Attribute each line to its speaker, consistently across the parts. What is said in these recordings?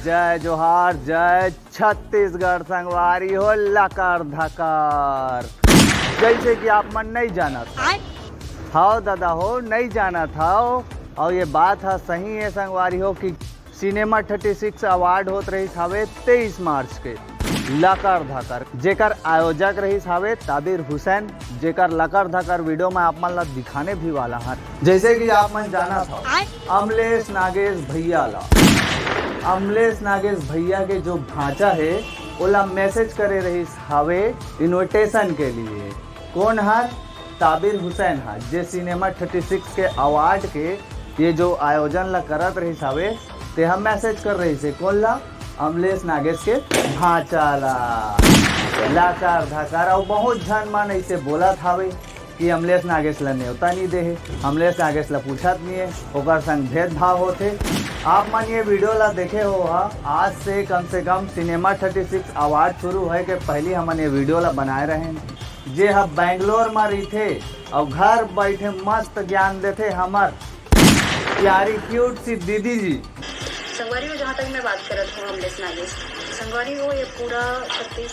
Speaker 1: जय जोहार जय छत्तीसगढ़ संगवारी हो लकार धकार। जैसे कि आप मन नहीं जाना था दादा हो, नहीं जाना था। और ये बात है सही है संगवारी हो कि सिनेमा 36 अवार्ड होत रही हवे 23 मार्च के लकर धकर, जेकर आयोजक रही हवे ताबिर हुसैन, जेकर लकर धकर वीडियो में आप मन ला दिखाने भी वाला है। जैसे कि आप मन जाना था अमलेश नागेश भैया ला, अमलेश नागेश भैया के जो भांचा है ओला मैसेज करे रही हवे इन्विटेशन के लिए। कौन है? ताबिर हुसैन है, जे सिनेमा 36 के अवार्ड के ये जो आयोजन ला करत रही हवे ते हम मैसेज कर रही से। कौन ला? अमलेश नागेश के भांचा ला लाकार धाकार। और बहुत झन मन ऐसे बोला थावे कि अमलेश नागेश ला न्योता नहीं दे है, अमलेश नागेश ला पूछत नहीं है, ओकर संग भेदभाव होते। आप मन ये वीडियो ला देखे हो आज से कम सिनेमा 36 अवार्ड शुरू है के पहले हमन ये वीडियो ला बनाए रहे, जे हम बेंगलोर में रही थे और घर बैठे मस्त ज्ञान देते हमार प्यारी क्यूट सी दीदी जी।
Speaker 2: संगवारी में जहाँ तक मैं बात करत हूँ अमलेश नागेश, संगवारी हो ये पूरा 36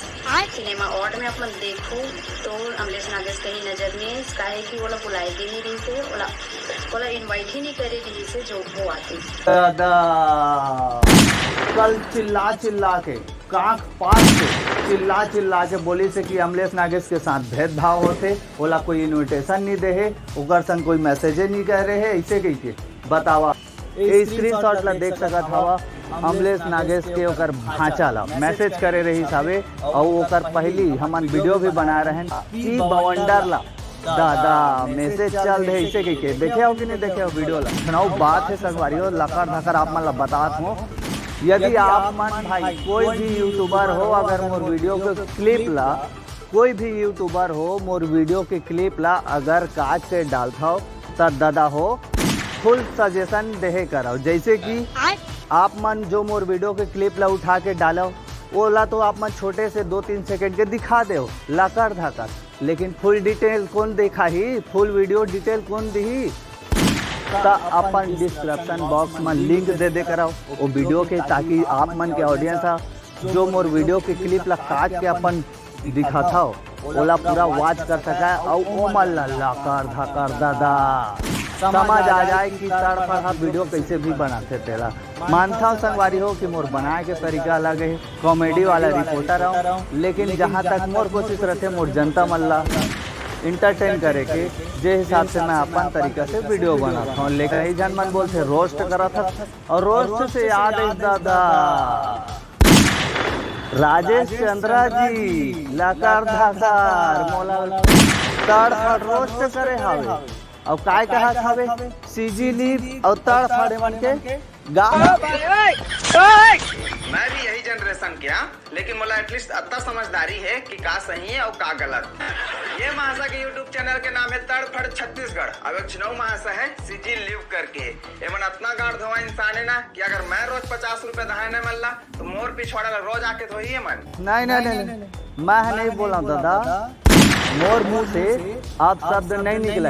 Speaker 2: सिनेमा अवार्ड में अपन देखो तो अमलेश नागेश कहीं नजर में इसका है कि वो बुलाए भी नहीं रही थे, बोला इनवाइट ही नहीं करे रही से जो वो आती।
Speaker 1: कल चिल्ला चिल्ला के कांख पास के चिल्ला के बोली से कि अमलेश नागेश के साथ भेदभाव होते, बोला कोई इन्विटेशन नहीं दे है, ओकर संग कोई मैसेजे नहीं कह रहे है। ऐसे कही के बतावा स्क्रीनशॉट ला देख सकत हवा। अमलेश नागेश के ओकर भांचा ला मैसेज करे रही हवे और ओकर पहली हमन वीडियो भी बना रहे कि बवंडर ला दादा मैसेज चल रहे ऐसे कही के। देखे हो कि नहीं देखे हो वीडियो ला? सुनाओ बात है संगवारी हो लकर धकर आप मन ला बतात हो। यदि आप मन भाई कोई भी यूट्यूबर हो अगर मोर वीडियो के क्लिप ला, कोई भी यूट्यूबर हो मोर वीडियो के क्लिप ला अगर काट के डालता हो तब दादा हो फुल सजेशन देहे करो। जैसे कि आप मन जो मोर वीडियो के क्लिप ला उठा के डालो ओला तो आप मन छोटे से 2-3 सेकंड के दिखा दे लकर धकर, लेकिन फुल डिटेल कौन देखा ही, फुल वीडियो डिटेल कौन दी? अपन डिस्क्रिप्शन बॉक्स में लिंक दे कराओ वो वीडियो के, ताकि आप मन के ऑडियंस जो मोर वीडियो के क्लिप ला काट के अपन दिखा था ओला पूरा वॉच कर सका और ओ मन ला लकर धकर दादा समझ आ जाए कि तड़फड़ वीडियो कैसे भी बनाते तेरा। मानता हूँ संगवारी हो कि मोर बनाए के तरीका अलग है, कॉमेडी वाला रिपोर्टर हूँ, लेकिन जहाँ तक मोर कोशिश रहते मोर जनता मल्ला इंटरटेन करे के जे हिसाब से मैं अपन तरीका से वीडियो बनाता हूँ। लेकिन ही जन मन बोलते रोस्ट करा था, और रोस्ट से याद है दादा राजेश चंद्रा जी लकर धकर मोला तड़फड़ रोस्ट करे हवे और काय कहा हवे सीजी लीव और तड़फड़ मन के गा।
Speaker 3: मैं भी यही जनरेशन के लेकिन मोला एटलीस्ट अत्ता समझदारी है कि का सही है और का गलत। ये महाशय के यूट्यूब चैनल के नाम है तड़फड़ छत्तीसगढ़। अब एक चुनाव महाशय है सीजी लिव करके, ये मन इतना गाड़ धोआ इंसान है ना कि अगर मैं रोज 50 रुपए दहाने मल्ला तो मोर पिछवाड़ा रोज आके धोई है मन।
Speaker 1: नहीं मैं नहीं बोला दादा, मोर मुंह से आप शब्द नहीं निकला।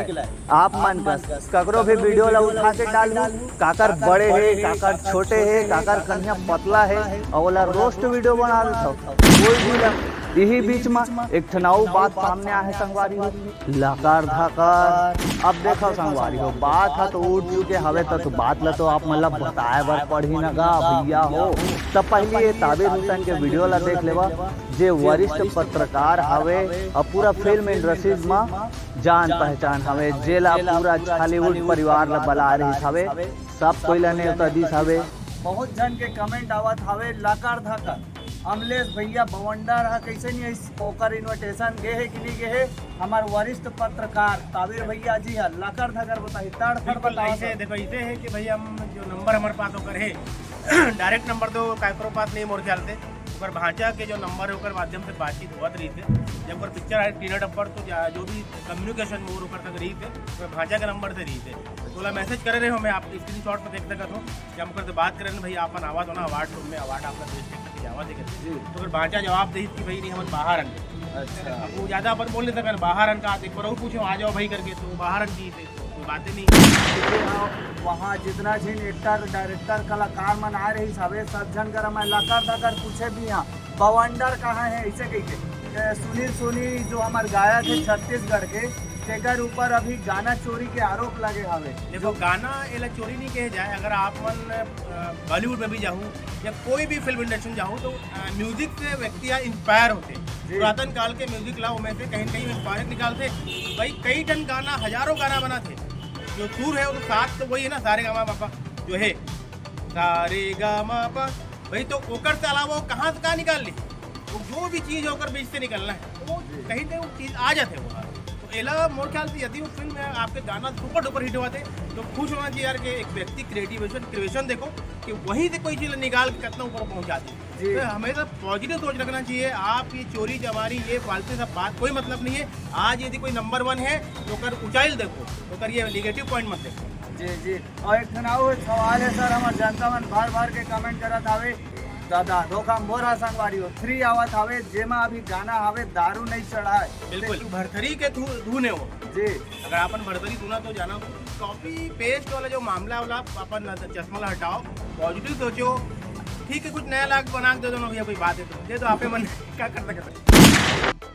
Speaker 1: आप मन कस ककरो भी वीडियो ला उठा के डाल, काकर बड़े है काकर छोटे है काकर कन्या पतला है और ओला रोस्ट वीडियो बना देता कोई भी। यही बीच में एक ठनाऊ बात सामने आए संगवारी हो लकर धकर। अब देखो संगवारी हो बात है तो उठ चुके हवे तो बात ला तो आप मतलब बताए बर पढ़ी न गा भैया हो। तब पहले ये ताबिर हुसैन के वीडियो ला देख लेवा, जे वरिष्ठ पत्रकार हवे और पूरा फिल्म इंडस्ट्री में जान पहचान हवे, जेला पूरा हॉलीवुड परिवार ला बला रही हवे, सब कोई ला न्योता दी हवे। बहुत जन के कमेंट आवत हवे लकर धकर अमलेश भैया बवंडर है कैसे नहीं ओकर इन्विटेशन गे है कि नहीं गे है। हमारे वरिष्ठ पत्रकार ताबिर भैया जी है लकर धकर बताइए तड़फड़ बताइए।
Speaker 4: देखो इसे है कि भाई हम जो नंबर हमारे पास होकर है डायरेक्ट नंबर तो काकरो पास नहीं मोर ख्याल से ओकर भांचा के जो नंबर है ओकर माध्यम से बातचीत होत रही थे। जब ओकर पिक्चर आए टीना टप्पर तो जो भी कम्युनिकेशन मोर ओकर तक रही थे ओकर भांचा के नंबर से रही थे तो मैसेज करे रहे हो। मैं आप स्क्रीनशॉट में देख सकता हूँ कि हम ओकर से बात करें भाई अपन आवाज़ हो ना अवार्ड रूम में अवार्ड आपका देश आवाज़ देखे तो फिर भांचा जवाब दी कि भाई नहीं हम बाहर आने। अच्छा वो ज़्यादा अपन बोल नहीं सकते बाहर अन का एक बार पूछो आ जाओ भाई करके तो बाहर अन की थे कोई बात ही नहीं।
Speaker 1: वहाँ जितना जिन एक्टर डायरेक्टर कलाकार मन आ रही हवे सब जन कर मैं लकर दकर पूछे भी यहाँ बवंडर कहाँ है ऐसे कही के सुनील सोनी जो हमारे गायक है छत्तीसगढ़ के तेकर ऊपर अभी गाना चोरी के आरोप लगे हवे।
Speaker 4: देखो गाना एला चोरी नहीं कहे जाए, अगर आप मन बॉलीवुड में भी जाऊँ या कोई भी फिल्म इंडस्ट्री में जाऊँ तो म्यूजिक से व्यक्ति यहाँ इंस्पायर होते। पुरातन काल के म्यूजिक लाओ में से कहीं कहीं इंस्पायर निकालते भाई, कई टन गाना हजारों गाना बना थे। जो सुर है वो तो साथ तो वही है ना, सारे गा मा पा जो है सारे गा मा पा भाई, तो ओकर से अलावा वो कहाँ से कहाँ निकाल ली, वो जो भी चीज़ होकर बीच से निकलना है तो वो कहीं ना वो चीज़ आ जाते वो। तो एला मोर ख्याल से यदि वो फिल्म में आपके गाना सुपर डुपर हिट हुआ थे तो खुश होना चाहिए यार कि एक व्यक्ति क्रिएशन देखो कि वहीं से कोई चीज़ निकाल के कितना ऊपर पहुँचाती है। तो हमेशा पॉजिटिव सोच रखना चाहिए। आप ये चोरी चमारी ये फालतू सब बात कोई मतलब नहीं है। आज यदि कोई नंबर 1 है तो कर ऊंचाई देखो, तो कर ये निगेटिव पॉइंट मत देखो।
Speaker 1: जी जी। और एक सवाल है सर, हमारे जनता मन भर के कमेंट करत हवे दादा धोखा मोरा संगवारी हो 3 आवत हवे जेमा अभी गाना हवे दारू नहीं चढ़ाए।
Speaker 4: बिल्कुल भरथरी के धुन है वो
Speaker 1: जी।
Speaker 4: अगर अपन भरथरी धुना तो जाना कॉपी पेस्ट वाला जो मामला वाला अपन चश्मा हटाओ, पॉजिटिव सोचो, ठीक है कुछ नया लाग बना के दे दो ना भैया, कोई बात है तो दे दो, आप मन क्या कर सकते।